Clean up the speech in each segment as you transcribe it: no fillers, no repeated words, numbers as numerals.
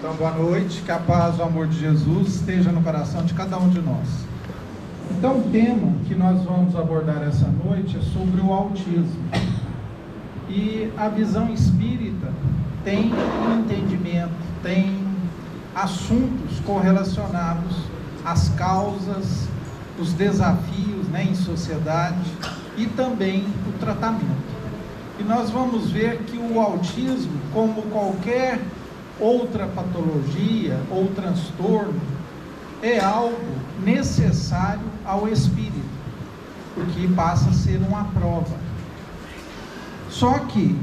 Então, boa noite, que a paz, o amor de Jesus esteja no coração de cada um de nós. Então, o tema que nós vamos abordar essa noite é sobre o autismo. E a visão espírita tem um entendimento, tem assuntos correlacionados às causas, os desafios, em sociedade e também o tratamento. E nós vamos ver que o autismo, como qualquer outra patologia ou transtorno, é algo necessário ao espírito, porque passa a ser uma prova. Só que,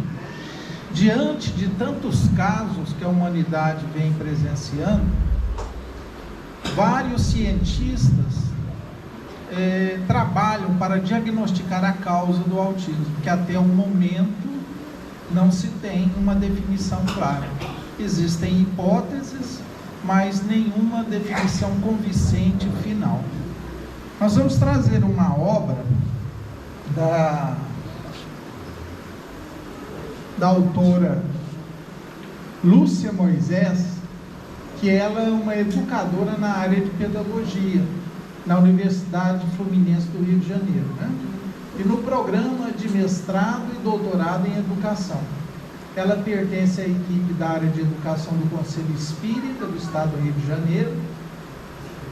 diante de tantos casos que a humanidade vem presenciando, vários cientistas trabalham para diagnosticar a causa do autismo, que até o momento não se tem uma definição clara. Existem hipóteses, mas nenhuma definição convincente final. Nós vamos trazer uma obra da autora Lúcia Moisés, que ela é uma educadora na área de pedagogia, na Universidade Fluminense do Rio de Janeiro, e no programa de mestrado e doutorado em educação. Ela pertence à equipe da área de educação do Conselho Espírita do Estado do Rio de Janeiro,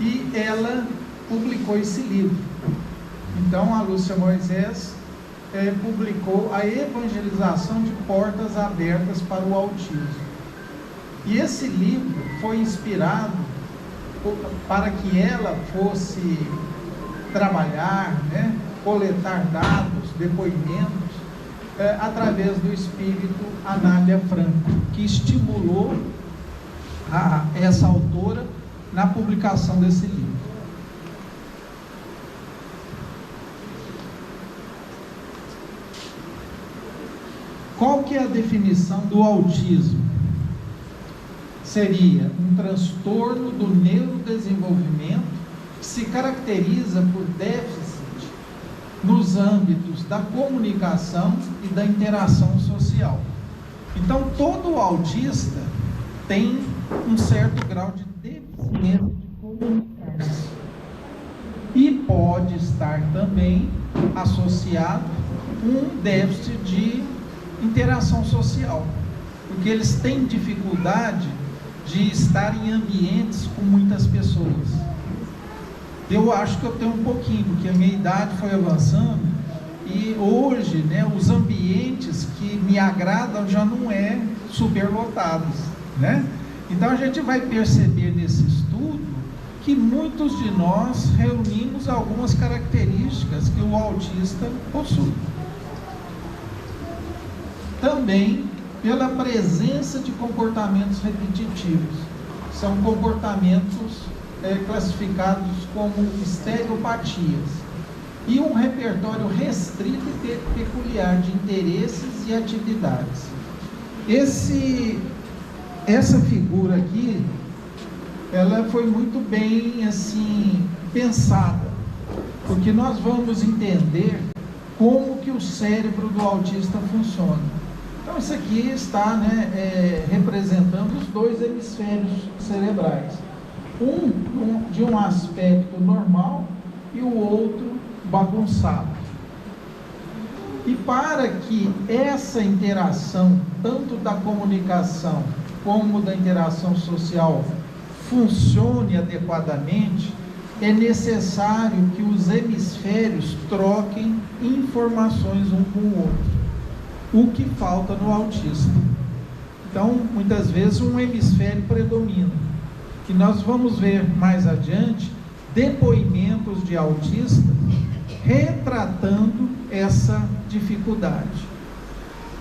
e ela publicou esse livro. Então, a Lúcia Moisés publicou a evangelização de portas abertas para o autismo. E esse livro foi inspirado para que ela fosse trabalhar, coletar dados, depoimentos, através do espírito Anália Franco, que estimulou essa autora na publicação desse livro. Qual que é a definição do autismo? Seria um transtorno do neurodesenvolvimento que se caracteriza por déficit nos âmbitos da comunicação e da interação social. Então, todo autista tem um certo grau de deficiência de comunicar-se. E pode estar também associado um déficit de interação social, porque eles têm dificuldade de estar em ambientes com muitas pessoas. Eu acho que eu tenho um pouquinho, porque a minha idade foi avançando e hoje, os ambientes que me agradam já não é superlotados, Então a gente vai perceber nesse estudo que muitos de nós reunimos algumas características que o autista possui. Também pela presença de comportamentos repetitivos. São comportamentos classificados como estereopatias. E um repertório restrito e peculiar de interesses e atividades. Essa figura aqui, ela foi muito bem pensada, porque nós vamos entender como que o cérebro do autista funciona. Então, isso aqui está representando os dois hemisférios cerebrais. Um de um aspecto normal e o outro bagunçado. E para que essa interação, tanto da comunicação como da interação social, funcione adequadamente, é necessário que os hemisférios troquem informações um com o outro. O que falta no autista. Então, muitas vezes um hemisfério predomina. E nós vamos ver mais adiante depoimentos de autistas retratando essa dificuldade.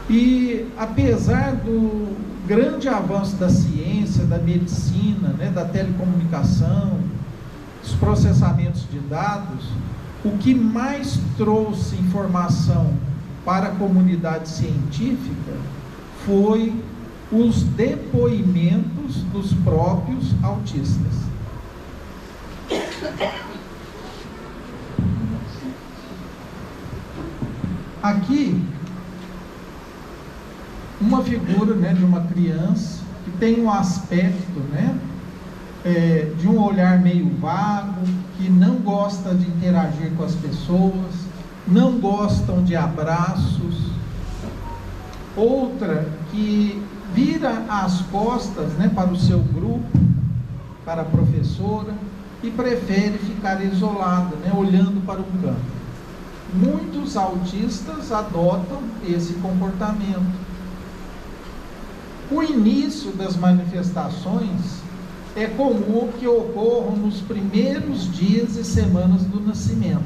E apesar do grande avanço da ciência, da medicina, da telecomunicação, dos processamentos de dados, o que mais trouxe informação para a comunidade científica foi os depoimentos dos próprios autistas. Aqui, uma figura de uma criança que tem um aspecto, né, de um olhar meio vago, que não gosta de interagir com as pessoas, não gostam de abraços. Outra que vira as costas, né, para o seu grupo, para a professora, e prefere ficar isolada, né, olhando para um canto. Muitos autistas adotam esse comportamento. O início das manifestações é comum que ocorram nos primeiros dias e semanas do nascimento,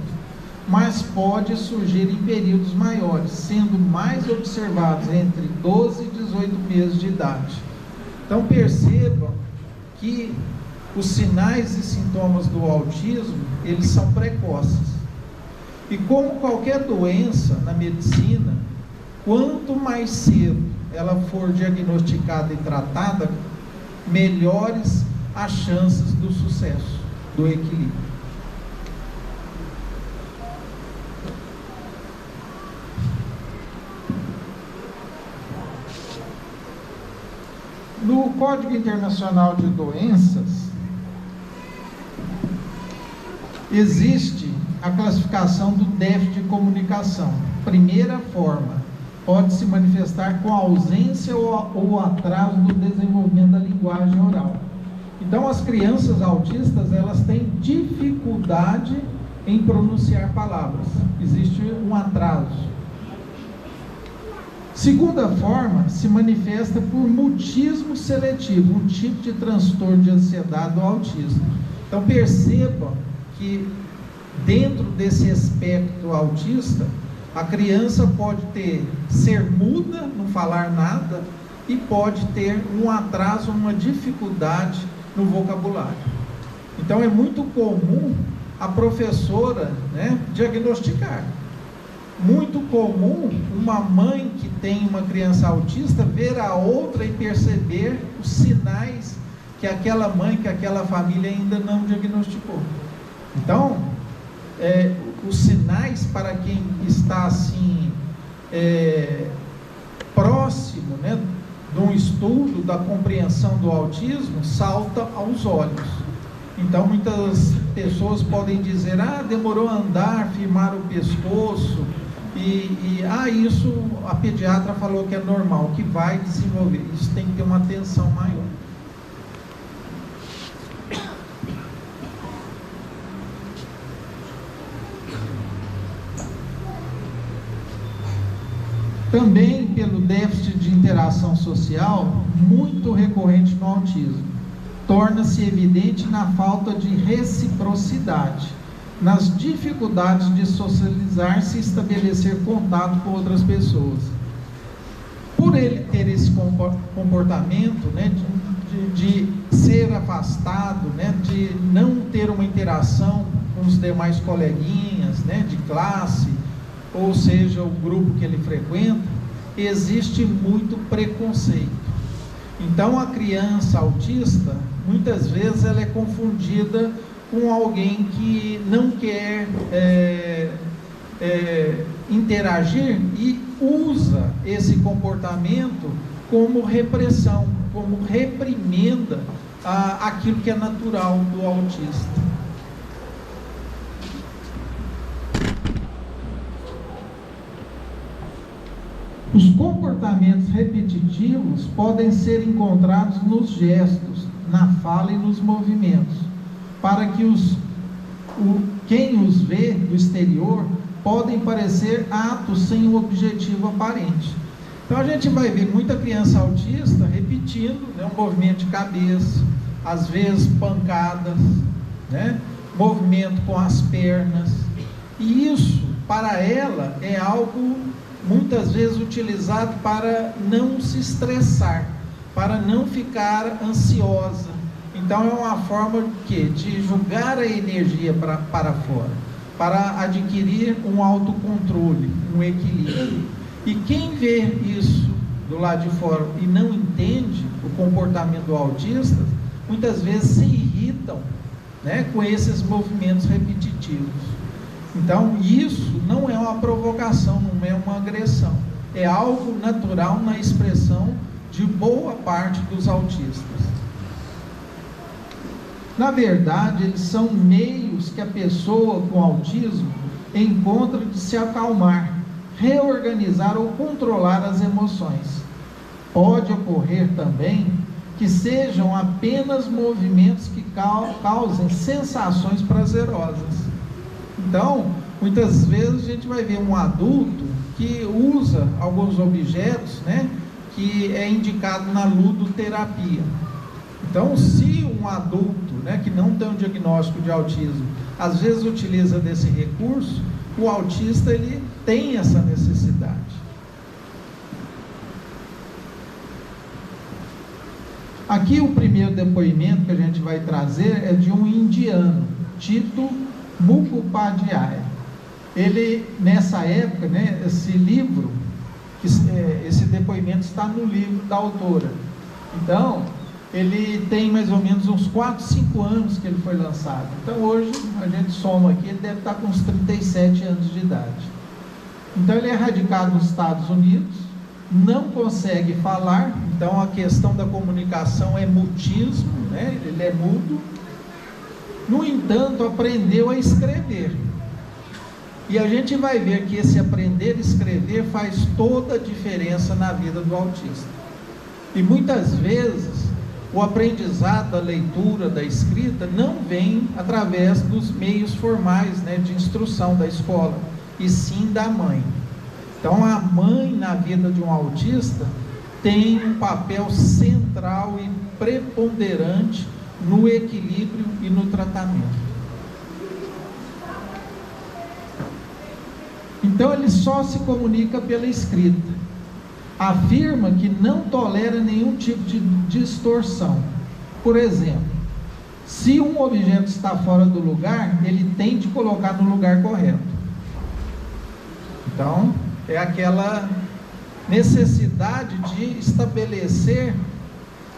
mas pode surgir em períodos maiores, sendo mais observados entre 12 e 18 meses de idade. Então percebam que os sinais e sintomas do autismo, eles são precoces. E como qualquer doença na medicina, quanto mais cedo ela for diagnosticada e tratada, melhores as chances do sucesso, do equilíbrio. No Código Internacional de Doenças, existe a classificação do déficit de comunicação. Primeira forma, pode se manifestar com ausência ou atraso do desenvolvimento da linguagem oral. Então, as crianças autistas, elas têm dificuldade em pronunciar palavras. Existe um atraso. Segunda forma, se manifesta por mutismo seletivo, um tipo de transtorno de ansiedade do autismo. Então, percebam que dentro desse espectro autista, a criança pode ser muda, não falar nada, e pode ter um atraso, uma dificuldade no vocabulário. Então é muito comum a professora, né, diagnosticar. Muito comum uma mãe que tem uma criança autista ver a outra e perceber os sinais que aquela mãe, que aquela família ainda não diagnosticou. Então, os sinais para quem está assim próximo, né, de um estudo da compreensão do autismo, salta aos olhos. Então muitas pessoas podem dizer: demorou a andar, firmar o pescoço, isso a pediatra falou que é normal, que vai desenvolver. Isso tem que ter uma atenção maior. Também pelo déficit de interação social, muito recorrente no autismo, torna-se evidente na falta de reciprocidade, nas dificuldades de socializar-se e estabelecer contato com outras pessoas. Por ele ter esse comportamento, né, de ser afastado, né, de não ter uma interação com os demais coleguinhas, né, de classe, ou seja, o grupo que ele frequenta, existe muito preconceito. Então a criança autista, muitas vezes ela é confundida com alguém que não quer interagir e usa esse comportamento como repressão, como reprimenda aquilo que é natural do autista. Os comportamentos repetitivos podem ser encontrados nos gestos, na fala e nos movimentos, para que quem os vê do exterior podem parecer atos sem um objetivo aparente. Então a gente vai ver muita criança autista repetindo, né, um movimento de cabeça, às vezes pancadas, né, movimento com as pernas, e isso para ela é algo muitas vezes utilizado para não se estressar, para não ficar ansiosa. Então é uma forma de jogar a energia para fora, para adquirir um autocontrole, um equilíbrio. E quem vê isso do lado de fora e não entende o comportamento do autista, muitas vezes se irritam, né, com esses movimentos repetitivos. Então isso não é uma provocação, não é uma agressão, é algo natural na expressão de boa parte dos autistas. Na verdade, eles são meios que a pessoa com autismo encontra de se acalmar, reorganizar ou controlar as emoções. Pode ocorrer também que sejam apenas movimentos que causem sensações prazerosas. Então, muitas vezes a gente vai ver um adulto que usa alguns objetos, né, que é indicado na ludoterapia. Então, se um adulto, né, que não tem um diagnóstico de autismo, às vezes utiliza desse recurso, o autista ele tem essa necessidade. Aqui o primeiro depoimento que a gente vai trazer é de um indiano, Tito Mukhopadhyay. Ele, nessa época, né, esse livro, esse depoimento está no livro da autora. Então, ele tem mais ou menos uns 4, 5 anos que ele foi lançado. Então, hoje, a gente soma aqui, ele deve estar com uns 37 anos de idade. Então, ele é radicado nos Estados Unidos, não consegue falar, então a questão da comunicação é mutismo, né? Ele é mudo. No entanto, aprendeu a escrever. E a gente vai ver que esse aprender a escrever faz toda a diferença na vida do autista. E muitas vezes, o aprendizado da leitura, da escrita, não vem através dos meios formais, né, de instrução da escola, e sim da mãe. Então, a mãe na vida de um autista tem um papel central e preponderante no equilíbrio e no tratamento. Então, ele só se comunica pela escrita. Afirma que não tolera nenhum tipo de distorção. Por exemplo, se um objeto está fora do lugar, ele tem de colocar no lugar correto. Então, é aquela necessidade de estabelecer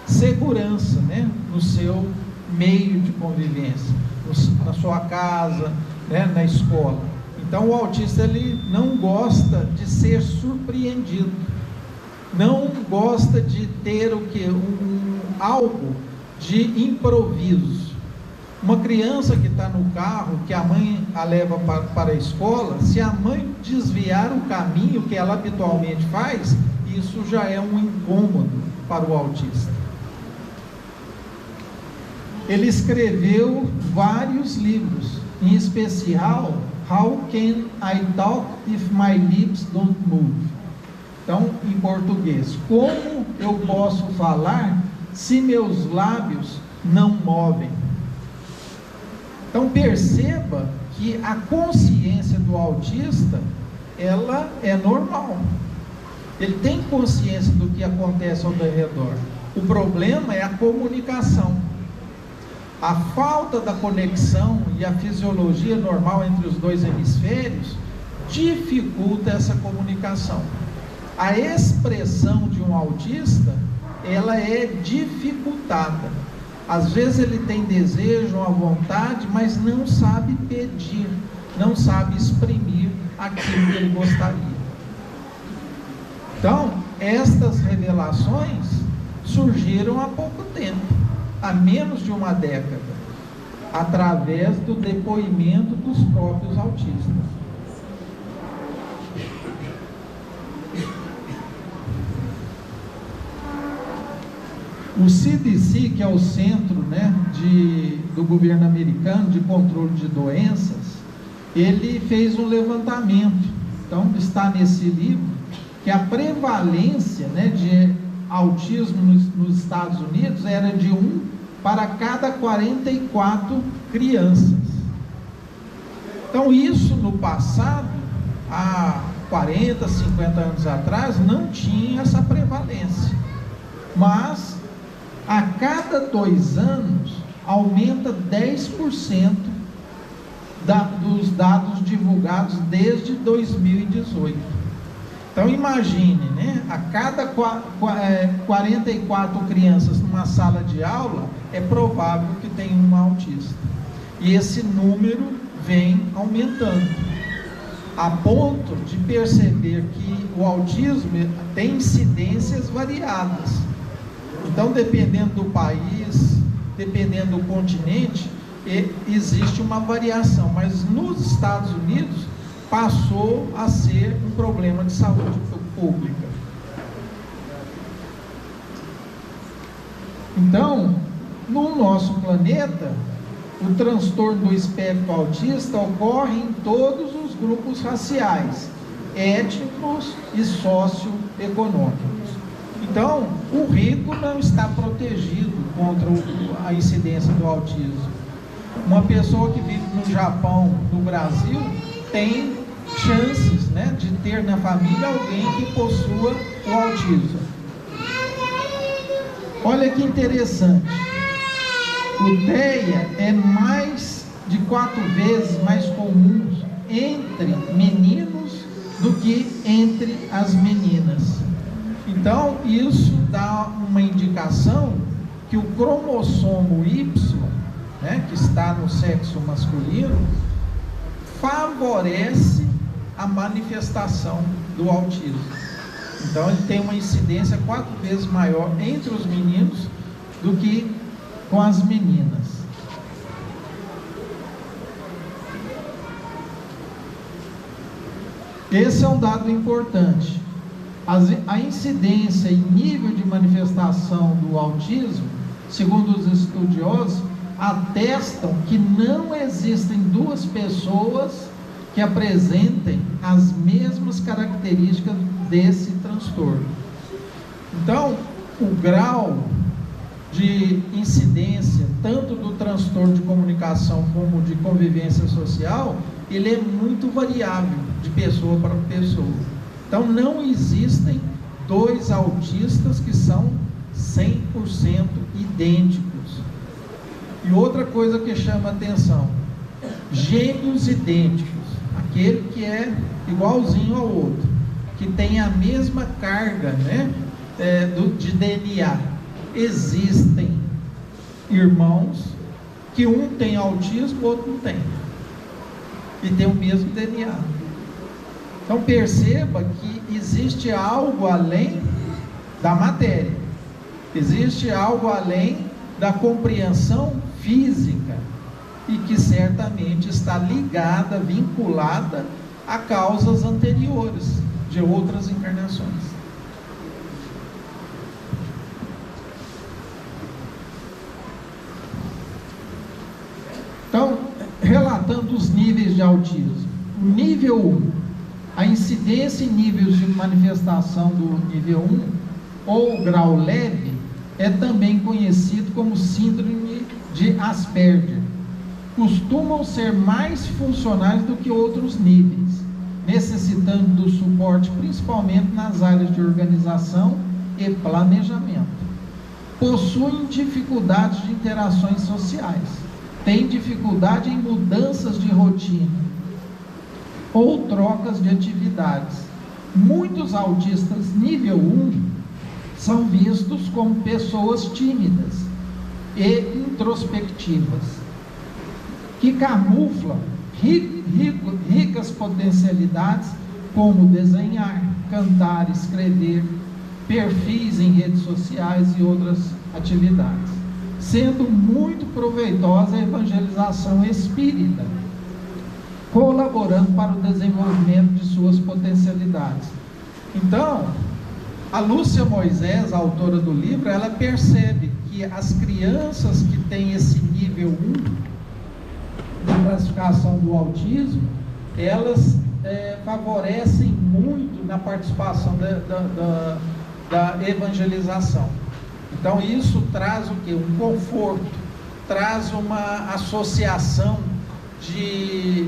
segurança, né, no seu meio de convivência, na sua casa, né, na escola. Então, o autista ele não gosta de ser surpreendido, não gosta de ter algo de improviso. Uma criança que está no carro, que a mãe a leva para a escola, se a mãe desviar o caminho que ela habitualmente faz, isso já é um incômodo para o autista. Ele escreveu vários livros, em especial How Can I Talk If My Lips Don't Move? Então, em português, como eu posso falar se meus lábios não movem? Então, perceba que a consciência do autista, ela é normal. Ele tem consciência do que acontece ao redor. O problema é a comunicação. A falta da conexão e a fisiologia normal entre os dois hemisférios dificulta essa comunicação. A expressão de um autista, ela é dificultada. Às vezes ele tem desejo, uma vontade, mas não sabe pedir, não sabe exprimir aquilo que ele gostaria. Então, estas revelações surgiram há pouco tempo, há menos de uma década, através do depoimento dos próprios autistas. O CDC, que é o centro, né, do governo americano de controle de doenças, ele fez um levantamento. Então, está nesse livro que a prevalência, né, de autismo nos Estados Unidos era de 1 para cada 44 crianças. Então, isso no passado, há 40, 50 anos atrás, não tinha essa prevalência. Mas a cada 2 anos, aumenta 10% dos dados divulgados desde 2018. Então, imagine, né? A cada 44 crianças numa sala de aula, é provável que tenha um autista. E esse número vem aumentando. a ponto de perceber que o autismo tem incidências variadas. Então, dependendo do país, dependendo do continente, existe uma variação, mas nos Estados Unidos passou a ser um problema de saúde pública. Então, no nosso planeta, o transtorno do espectro autista ocorre em todos os grupos raciais, étnicos e socioeconômicos. Então, o rico não está protegido contra a incidência do autismo. Uma pessoa que vive no Japão, no Brasil, tem chances, né, de ter na família alguém que possua o autismo. Olha que interessante. O TEA é mais de 4 vezes mais comum entre meninos do que entre as meninas. Então, isso dá uma indicação que o cromossomo Y, né, que está no sexo masculino, favorece a manifestação do autismo. Então, ele tem uma incidência 4 vezes maior entre os meninos do que com as meninas. Esse é um dado importante. A incidência e nível de manifestação do autismo, segundo os estudiosos, atestam que não existem 2 pessoas que apresentem as mesmas características desse transtorno. Então, o grau de incidência, tanto do transtorno de comunicação como de convivência social, ele é muito variável de pessoa para pessoa. Então, não existem 2 autistas que são 100% idênticos. E outra coisa que chama atenção, gêmeos idênticos, aquele que é igualzinho ao outro, que tem a mesma carga, né, de DNA. Existem irmãos que um tem autismo, o outro não tem, e tem o mesmo DNA. Então perceba que existe algo além da matéria, existe algo além da compreensão física, e que certamente está ligada, vinculada a causas anteriores de outras encarnações. Então, relatando os níveis de autismo. O nível 1, a incidência em níveis de manifestação do nível 1, ou grau leve, é também conhecido como síndrome de Asperger. Costumam ser mais funcionais do que outros níveis, necessitando do suporte principalmente nas áreas de organização e planejamento. Possuem dificuldades de interações sociais, têm dificuldade em mudanças de rotina ou trocas de atividades. Muitos autistas nível 1 são vistos como pessoas tímidas e introspectivas, que camuflam ricas potencialidades como desenhar, cantar, escrever, perfis em redes sociais e outras atividades, sendo muito proveitosa a evangelização espírita, colaborando para o desenvolvimento de suas potencialidades. Então, a Lúcia Moisés, a autora do livro, ela percebe que as crianças que têm esse nível 1 da classificação do autismo, elas favorecem muito na participação da evangelização. Então isso traz o quê? Um conforto, traz uma associação de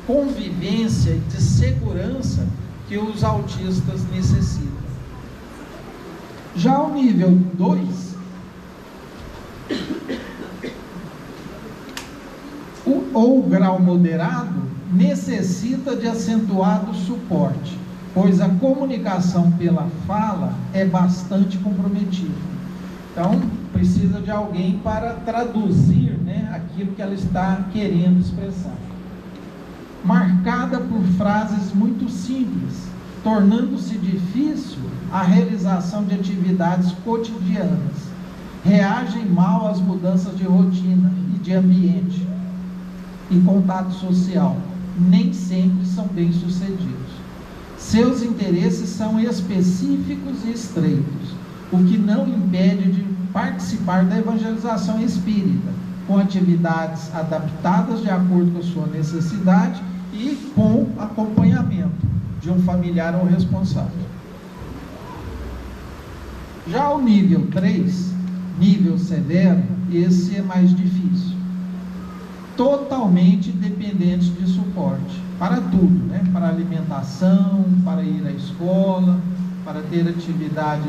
convivência, de segurança que os autistas necessitam. Já o nível 2, ou grau moderado, necessita de acentuado suporte, pois a comunicação pela fala é bastante comprometida. Então, precisa de alguém para traduzir, né, aquilo que ela está querendo expressar. marcada por frases muito simples, tornando-se difícil a realização de atividades cotidianas. Reagem mal às mudanças de rotina e de ambiente e contato social. Nem sempre são bem-sucedidos. Seus interesses são específicos e estreitos, o que não impede de participar da evangelização espírita, com atividades adaptadas de acordo com a sua necessidade e com acompanhamento de um familiar ou responsável. Já o nível 3, nível severo, esse é mais difícil. Totalmente dependente de suporte, para tudo, né? Para alimentação, para ir à escola, para ter atividade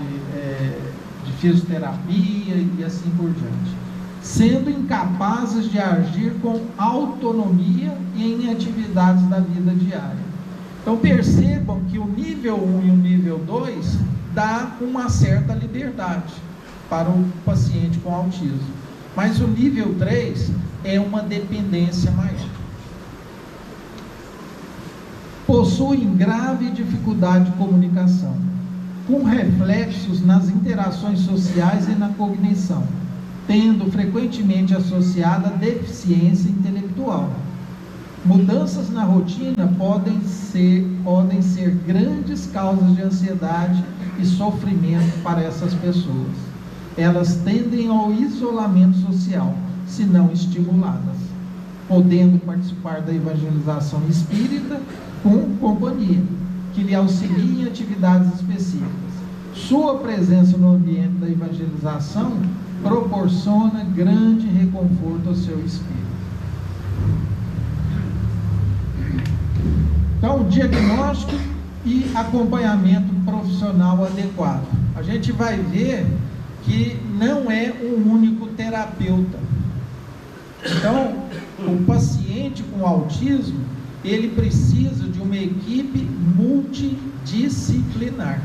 de fisioterapia e assim por diante. Sendo incapazes de agir com autonomia em atividades da vida diária. Então percebam que o nível 1 e o nível 2 dá uma certa liberdade para o paciente com autismo, mas o nível 3 é uma dependência maior. Possuem grave dificuldade de comunicação, com reflexos nas interações sociais e na cognição, tendo frequentemente associada deficiência intelectual. Mudanças na rotina podem ser grandes causas de ansiedade e sofrimento para essas pessoas. Elas tendem ao isolamento social, se não estimuladas, podendo participar da evangelização espírita com companhia, que lhe auxilie em atividades específicas. Sua presença no ambiente da evangelização proporciona grande reconforto ao seu espírito. Então, diagnóstico e acompanhamento profissional adequado. A gente vai ver que não é um único terapeuta. Então, o paciente com autismo, ele precisa de uma equipe multidisciplinar.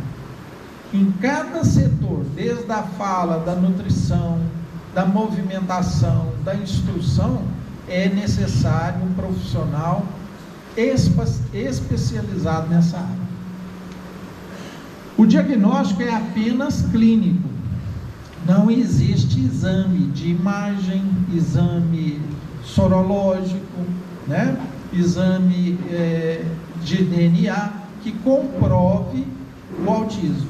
Em cada setor, desde a fala, da nutrição, da movimentação, da instrução, é necessário um profissional especializado nessa área. O diagnóstico é apenas clínico. Não existe exame de imagem, exame sorológico, né? Exame de DNA que comprove o autismo.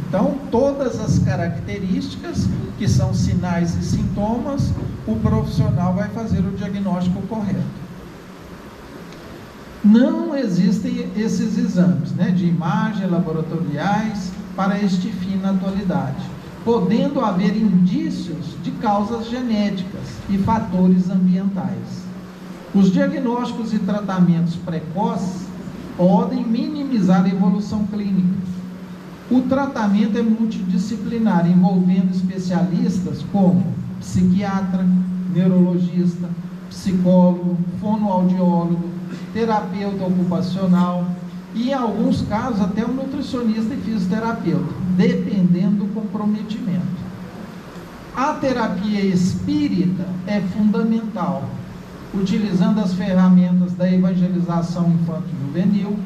Então, todas as características que são sinais e sintomas, o profissional vai fazer o diagnóstico correto. Não existem esses exames, né, de imagem, laboratoriais, para este fim na atualidade, podendo haver indícios de causas genéticas e fatores ambientais. Os diagnósticos e tratamentos precoces podem minimizar a evolução clínica. O tratamento é multidisciplinar, envolvendo especialistas como psiquiatra, neurologista, psicólogo, fonoaudiólogo, terapeuta ocupacional e, em alguns casos, até um nutricionista e fisioterapeuta, dependendo do comprometimento. A terapia espírita é fundamental, utilizando as ferramentas da evangelização infanto-juvenil,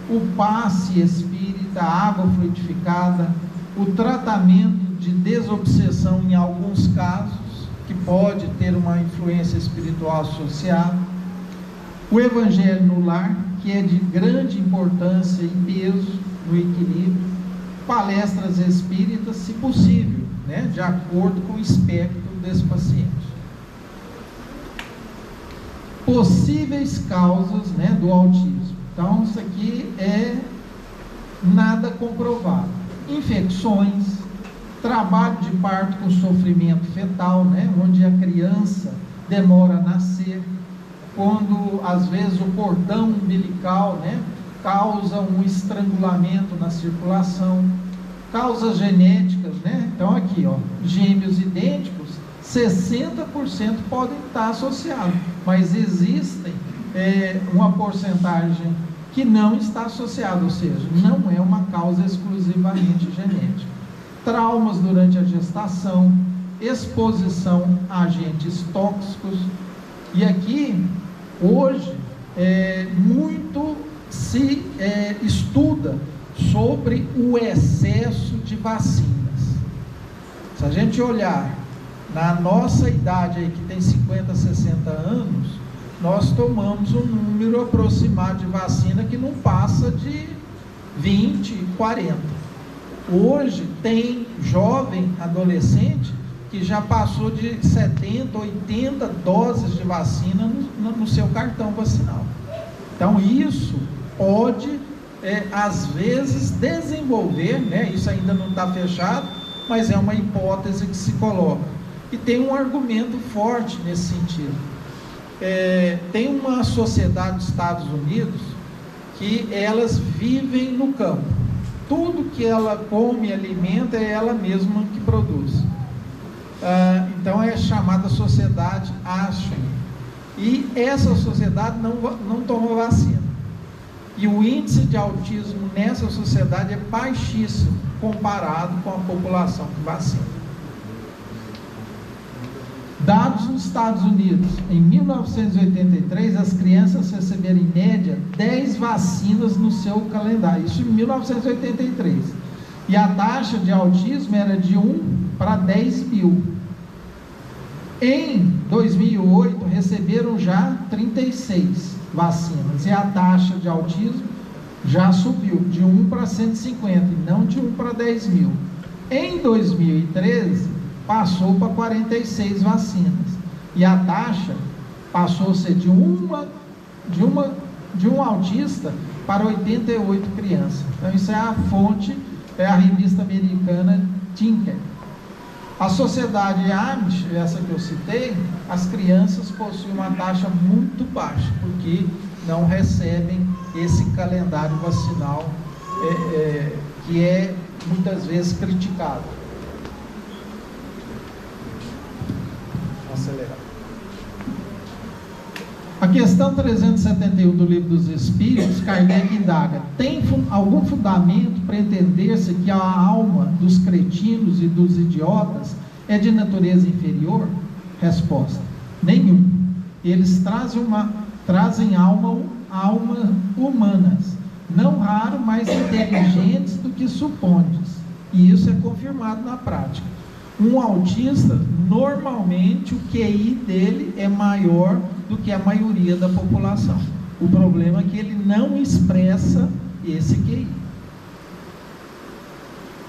o passe espírita, a água fluidificada, o tratamento de desobsessão em alguns casos, que pode ter uma influência espiritual associada, o evangelho no lar, que é de grande importância e peso no equilíbrio, palestras espíritas, se possível, né, de acordo com o espectro desse paciente. Possíveis causas, né, do autismo. Então, isso aqui é nada comprovado. Infecções, trabalho de parto com sofrimento fetal, né, onde a criança demora a nascer, quando às vezes o cordão umbilical, né, causa um estrangulamento na circulação, causas genéticas, né? Então aqui, ó, gêmeos idênticos, 60% podem estar associados, mas existem uma porcentagem que não está associada, ou seja, não é uma causa exclusivamente genética. Traumas durante a gestação, exposição a agentes tóxicos. E aqui, hoje, muito se estuda sobre o excesso de vacinas. Se a gente olhar na nossa idade aí, que tem 50, 60 anos, nós tomamos um número aproximado de vacina que não passa de 20, 40. Hoje tem jovem, adolescente, que já passou de 70, 80 doses de vacina no seu cartão vacinal. Então isso pode, às vezes, desenvolver, né? Isso ainda não está fechado, mas é uma hipótese que se coloca. E tem um argumento forte nesse sentido. Tem uma sociedade dos Estados Unidos que elas vivem no campo. Tudo que ela come e alimenta é ela mesma que produz. Então é chamada sociedade Amish. E essa sociedade não toma vacina. E o índice de autismo nessa sociedade é baixíssimo comparado com a população que vacina. Dados nos Estados Unidos, em 1983, as crianças receberam em média 10 vacinas no seu calendário, isso em 1983, e a taxa de autismo era de 1 para 10 mil. Em 2008, receberam já 36 vacinas, e a taxa de autismo já subiu de 1 para 150, e não de 1 para 10 mil. Em 2013, passou para 46 vacinas, e a taxa passou a ser de um autista para 88 crianças. Então isso é a fonte, é a revista americana Tinker. A sociedade Amish, essa que eu citei, as crianças possuem uma taxa muito baixa, porque não recebem esse calendário vacinal que é muitas vezes criticado. Acelerar. A questão 371 do Livro dos Espíritos, Kardec indaga: tem algum fundamento para entender-se que a alma dos cretinos e dos idiotas é de natureza inferior? Resposta: nenhum. Eles trazem almas humanas, não raro mais inteligentes do que supondes, e isso é confirmado na prática. Um autista, normalmente o QI dele é maior do que a maioria da população. O problema é que ele não expressa esse QI.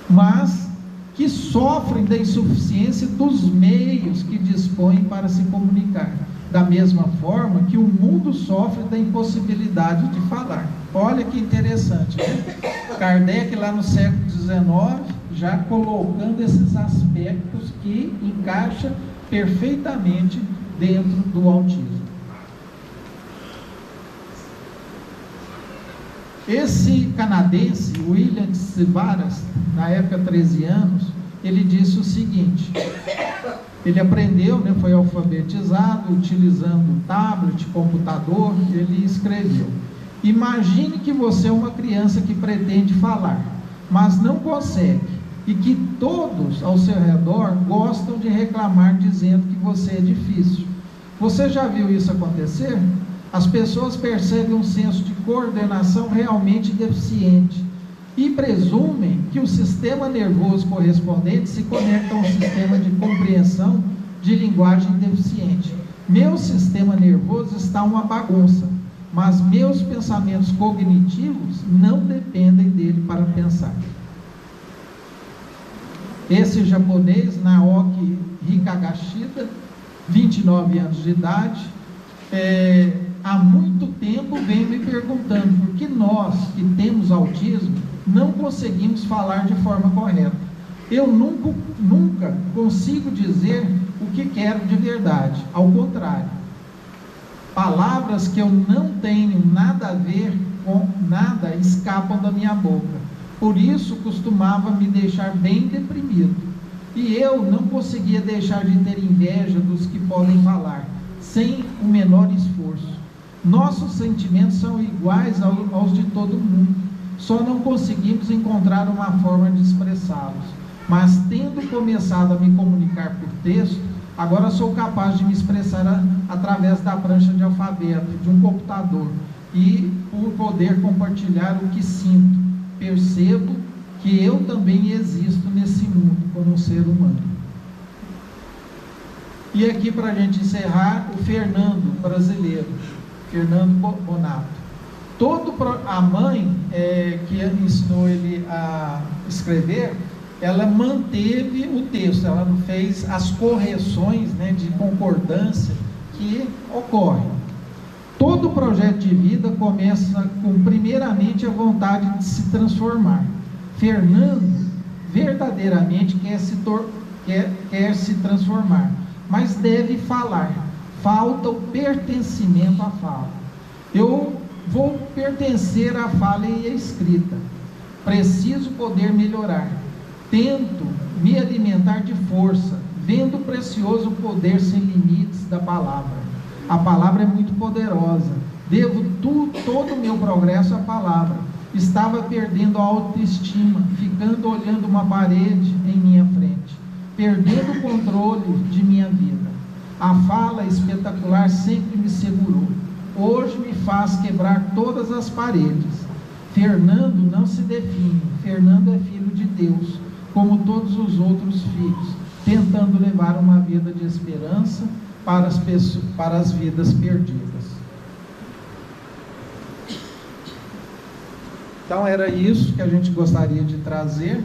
Mas que sofrem da insuficiência dos meios que dispõem para se comunicar. Da mesma forma que o mundo sofre da impossibilidade de falar. Olha que interessante, né? Kardec, lá no século XIX, já colocando esses aspectos que encaixa perfeitamente dentro do autismo. Esse canadense, William Sivaras, na época 13 anos, ele disse o seguinte: ele aprendeu, né, foi alfabetizado, utilizando tablet, computador, ele escreveu: imagine que você é uma criança que pretende falar, mas não consegue, e que todos ao seu redor gostam de reclamar, dizendo que você é difícil. Você já viu isso acontecer? As pessoas percebem um senso de coordenação realmente deficiente e presumem que o sistema nervoso correspondente se conecta a um sistema de compreensão de linguagem deficiente. Meu sistema nervoso está uma bagunça, mas meus pensamentos cognitivos não dependem dele para pensar. Esse japonês, Naoki Hikagashida, 29 anos de idade, há muito tempo vem me perguntando por que nós que temos autismo não conseguimos falar de forma correta. Eu nunca consigo dizer o que quero de verdade, ao contrário. Palavras que eu não tenho nada a ver com nada escapam da minha boca. Por isso costumava me deixar bem deprimido. E eu não conseguia deixar de ter inveja dos que podem falar, sem o menor esforço. Nossos sentimentos são iguais aos de todo mundo, só não conseguimos encontrar uma forma de expressá-los. Mas tendo começado a me comunicar por texto, Agora sou capaz de me expressar através da prancha de alfabeto, de um computador, e por poder compartilhar o que sinto, percebo que eu também existo nesse mundo como um ser humano. E aqui, para a gente encerrar, o Fernando, brasileiro, Fernando Bonato. A mãe que ensinou ele a escrever, ela manteve o texto, ela não fez as correções, de concordância que ocorrem. Todo projeto de vida começa com, primeiramente, a vontade de se transformar. Fernando verdadeiramente quer se transformar, mas deve falar. Falta o pertencimento à fala. Eu vou pertencer à fala e à escrita. Preciso poder melhorar. Tento me alimentar de força, vendo o precioso poder sem limites da palavra. A palavra é muito poderosa. Devo todo o meu progresso à palavra. Estava perdendo a autoestima, ficando olhando uma parede em minha frente, perdendo o controle de minha vida. A fala espetacular sempre me segurou. Hoje me faz quebrar todas as paredes. Fernando não se define. Fernando é filho de Deus, como todos os outros filhos, tentando levar uma vida de esperança para as vidas perdidas. Então era isso que a gente gostaria de trazer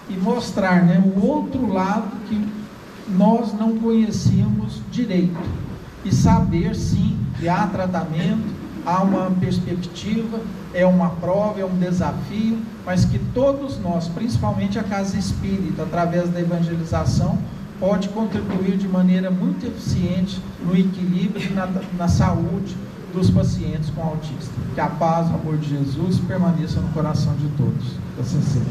e mostrar, o outro lado que nós não conhecíamos direito, e saber sim que há tratamento, há uma perspectiva, é uma prova, é um desafio, mas que todos nós, principalmente a Casa Espírita, através da evangelização, pode contribuir de maneira muito eficiente no equilíbrio e na saúde dos pacientes com autismo. Que a paz, o amor de Jesus permaneça no coração de todos. Assim seja.